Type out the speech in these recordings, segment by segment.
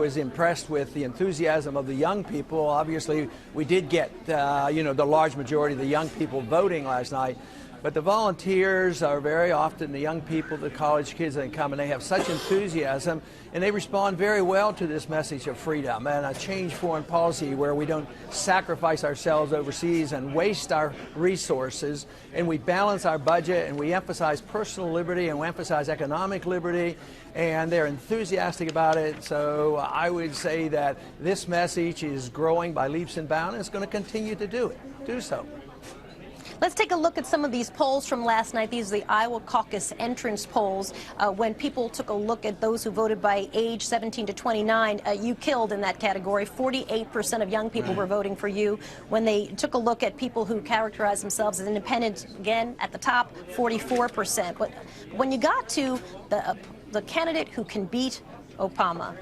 was impressed with the enthusiasm of the young people. Obviously, we did get, the large majority of the young people voting last night. But the volunteers are very often the young people, the college kids that come, and they have such enthusiasm, and they respond very well to this message of freedom and a changed foreign policy where we don't sacrifice ourselves overseas and waste our resources, and we balance our budget, and we emphasize personal liberty, and we emphasize economic liberty, and they're enthusiastic about it. So I would say that this message is growing by leaps and bounds, and it's going to continue to do so. Let's take a look at some of these polls from last night. These are the Iowa caucus entrance polls. When people took a look at those who voted by age 17 to 29, you killed in that category. 48% of young people were voting for you. When they took a look at people who characterize themselves as independent, again, at the top, 44%. But when you got to the candidate who can beat Obama,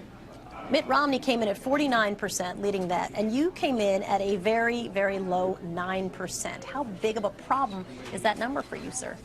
Mitt Romney came in at 49%, leading that, and you came in at a very, very low 9%. How big of a problem is that number for you, sir?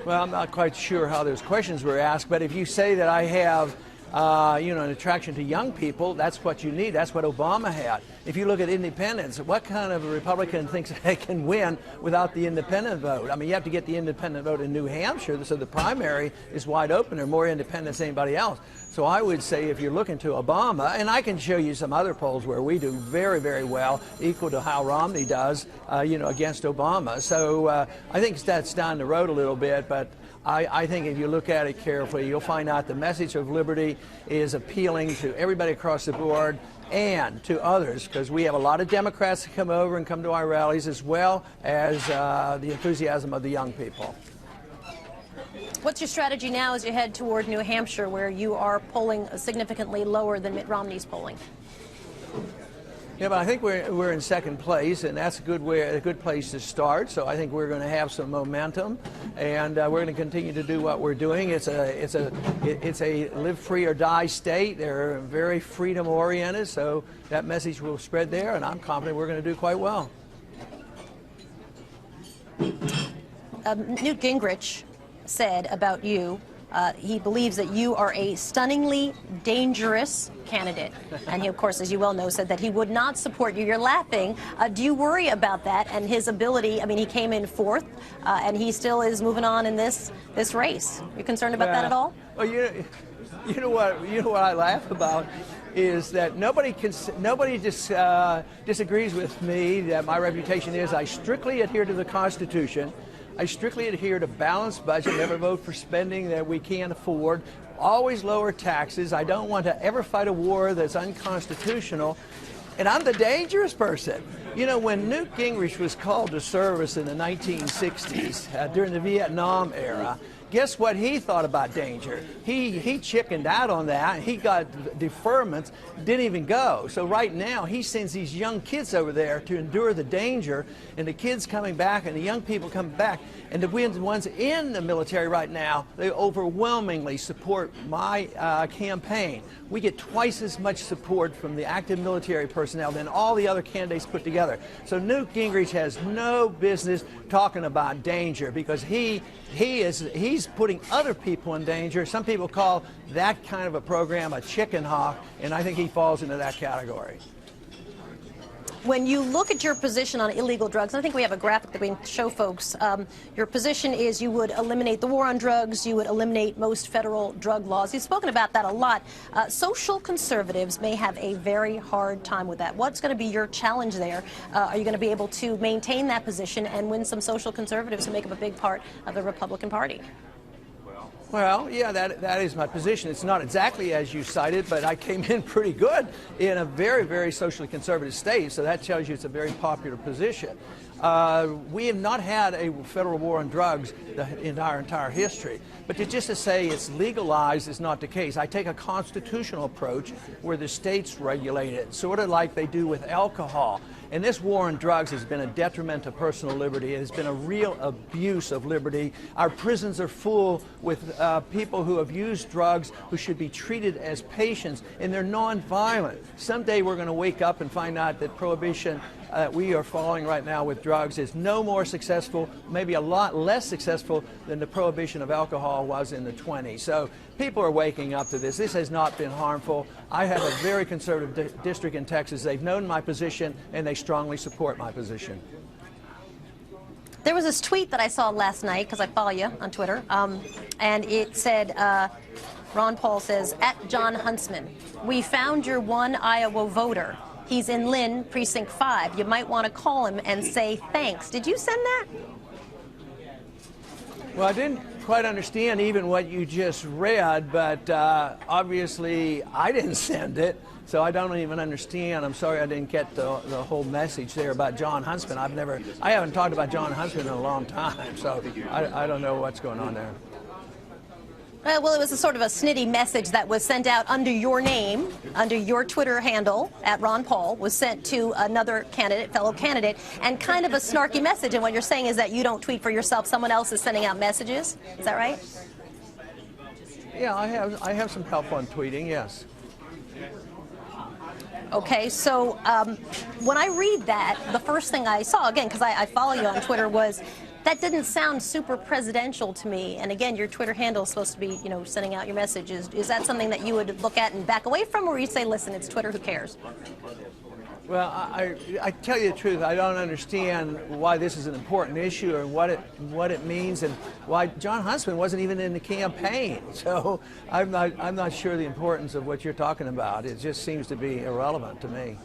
Well, I'm not quite sure how those questions were asked, but if you say that I have an attraction to young people, that's what you need. That's what Obama had. If you look at independents, what kind of a Republican thinks they can win without the independent vote? I mean, you have to get the independent vote in New Hampshire, so the primary is wide open. There are more independents than anybody else. So I would say if you're looking to Obama, and I can show you some other polls where we do very, very well, equal to how Romney does, against Obama. So I think that's down the road a little bit, but I think if you look at it carefully, you'll find out the message of liberty is appealing to everybody across the board and to others, because we have a lot of Democrats that come over and come to our rallies, as well as the enthusiasm of the young people. What's your strategy now as you head toward New Hampshire, where you are polling significantly lower than Mitt Romney's polling? Yeah, but I think we're in second place, and that's a good place to start. So I think we're going to have some momentum, and we're going to continue to do what we're doing. It's a live free or die state. They're very freedom oriented, so that message will spread there, and I'm confident we're going to do quite well. Newt Gingrich said about you, he believes that you are a stunningly dangerous candidate. And he, of course, as you well know, said that he would not support you. You're laughing. Do you worry about that and his ability? I mean, he came in fourth, and he still is moving on in this race. You concerned about that at all? Well, you know what I laugh about is that nobody disagrees with me that my reputation is I strictly adhere to the Constitution. I strictly adhere to balanced budget, never vote for spending that we can't afford, always lower taxes. I don't want to ever fight a war that's unconstitutional. And I'm the dangerous person. You know, when Newt Gingrich was called to service in the 1960s, during the Vietnam era, guess what he thought about danger? He chickened out on that. He got deferments, didn't even go. So right now, he sends these young kids over there to endure the danger, and the kids coming back and the young people coming back. And the ones in the military right now, they overwhelmingly support my campaign. We get twice as much support from the active military personnel than all the other candidates put together. So Newt Gingrich has no business talking about danger, because he's putting other people in danger. Some people call that kind of a program a chicken hawk, and I think he falls into that category. When you look at your position on illegal drugs, I think we have a graphic that we can show folks. Your position is you would eliminate the war on drugs, you would eliminate most federal drug laws. You've spoken about that a lot. Social conservatives may have a very hard time with that. What's going to be your challenge there? Are you going to be able to maintain that position and win some social conservatives who make up a big part of the Republican Party? Well, yeah, that is my position. It's not exactly as you cited, but I came in pretty good in a very, very socially conservative state, so that tells you it's a very popular position. We have not had a federal war on drugs in our entire history, but just to say it's legalized is not the case. I take a constitutional approach where the states regulate it, sort of like they do with alcohol. And this war on drugs has been a detriment to personal liberty. It has been a real abuse of liberty. Our prisons are full with people who have used drugs who should be treated as patients, and they're nonviolent. Someday we're going to wake up and find out that prohibition we are following right now with drugs is no more successful, maybe a lot less successful than the prohibition of alcohol was in the 20s. So people are waking up to this. This has not been harmful. I have a very conservative district in Texas. They've known my position, and they strongly support my position. There was this tweet that I saw last night, because I follow you on Twitter, and it said, Ron Paul says, @John Huntsman, we found your one Iowa voter. He's in Lynn, Precinct 5. You might want to call him and say thanks. Did you send that? Well, I didn't quite understand even what you just read, but obviously I didn't send it, so I don't even understand. I'm sorry I didn't get the whole message there about John Huntsman. I haven't talked about John Huntsman in a long time, so I don't know what's going on there. Well, it was a sort of a snitty message that was sent out under your name, under your Twitter handle, @Ron Paul, was sent to another candidate, fellow candidate, and kind of a snarky message. And what you're saying is that you don't tweet for yourself, someone else is sending out messages. Is that right? Yeah, I have some help on tweeting, yes. Okay, so when I read that, the first thing I saw, again, because I follow you on Twitter, was that didn't sound super presidential to me. And again, your Twitter handle is supposed to be, sending out your messages. Is that something that you would look at and back away from, or you say, listen, it's Twitter, who cares? Well, I tell you the truth, I don't understand why this is an important issue and what it means, and why John Huntsman wasn't even in the campaign. So I'm not sure the importance of what you're talking about. It just seems to be irrelevant to me.